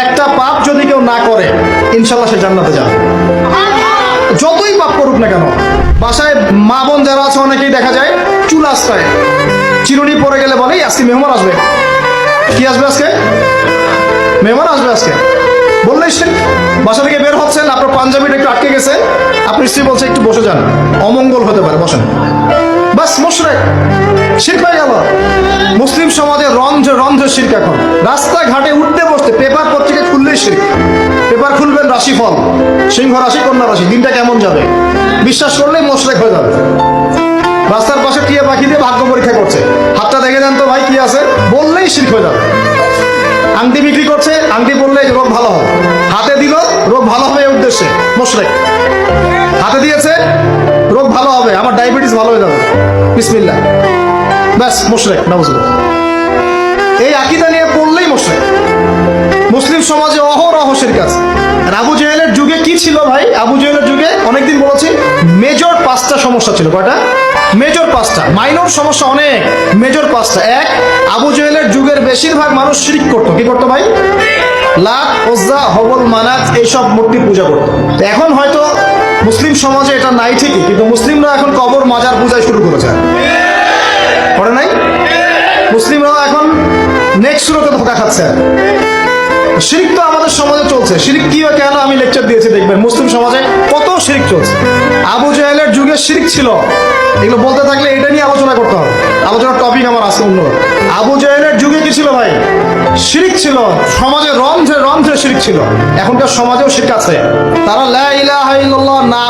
একটা পাপ যদি কেউ না করে ইনশাল্লাহ সে জান্নাতে যাবে, যতই পাপ করুক না কেন। বাসায় মা বোন যারা আছে অনেকেই দেখা যায় চুল আশ্রয় চিরুনি পরে গেলে বলে আজকে মেহমান আসবে। কি আসবে আজকে? মেহমান আসবে আজকে বললেই শিরক। বাসা থেকে বের হচ্ছেন, আপনার পাঞ্জাবিটা একটু আটকে গেছে, আপনি স্ত্রী বলছে একটু বসে যান, অমঙ্গল হতে পারে, বসেন, বাস মুশরিক, শিরক হয়ে গেল। মুসলিম সমাজে রন্ধ্রে রন্ধ্রে শিরক। এখন রাস্তাঘাটে উঠতে বসতে পেপার পত্রিকা খুললেই শিরক। পেপার খুলবেন রাশিফল, সিংহ রাশি কন্যা রাশি, দিনটা কেমন যাবে বিশ্বাস করলেই মুশরিক হয়ে যাবে। রাস্তার পাশে টিয়া পাখি দিয়ে ভাগ্য পরীক্ষা করছে, হাতটা দেখে দেন তো ভাই কি আছে, বললেই শিরক হয়ে যাবে। আংটি বিক্রি করছে, আংটি বললে রোগ ভালো হবে, হাতে দিল রোগ ভালো হবে এই উদ্দেশ্যে, মুশরিক। হাতে দিয়েছে রোগ ভালো হবে, আমার ডায়াবেটিস ভালো হয়ে যাবে, বিসমিল্লাহ, ব্যাস মুশরিক, নাউজুবিল্লাহ। এই আকীদা নিয়ে পড়লেই মুশরিক। মুসলিম সমাজে অহরহ শিরক আছে। আর আবু জেহেলের যুগে কি ছিল ভাই? আবু জেহেলের যুগে অনেকদিন বলেছি মেজর 5টা সমস্যা ছিল। কয়টা? মেজর 5টা, মাইনর সমস্যা অনেক, মেজর 5টা। এক, আবু জেহেলের যুগের বেশিরভাগ মানুষ শিরক করতো। কি করতো ভাই? লাত, উজ্জা, হবল, মানাত এইসব মূর্তি পূজা করতো। এখন হয়তো মুসলিম সমাজে এটা নাই ঠিকই, কিন্তু মুসলিমরা এখন কবর মাজার পূজায় শুরু করেছে, করে নাই? মুসলিমরাও এখন নেক্সট সুরতে ধোকা খাচ্ছে। শিরক তো আমাদের সমাজে চলছে। শিরক কি হয় কেন আমি লেকচার দিয়েছি, দেখবেন মুসলিম সমাজে কত শিরক চলছে। আবু জেহেলের যুগে শিরক ছিল, এগুলো বলতে থাকলে এটা নিয়ে আলোচনা করতে হবে। আলোচনার টপিক আমার আজকে অন্য। আবু জেহেলের যুগে কি ছিল ভাই? শিরক ছিল, সমাজে রন্ধ্রে রন্ধ্রে শিরক ছিল। এখনকার সমাজেও শিরক আছে। তারা লা ইলাহা ইল্লাল্লাহ না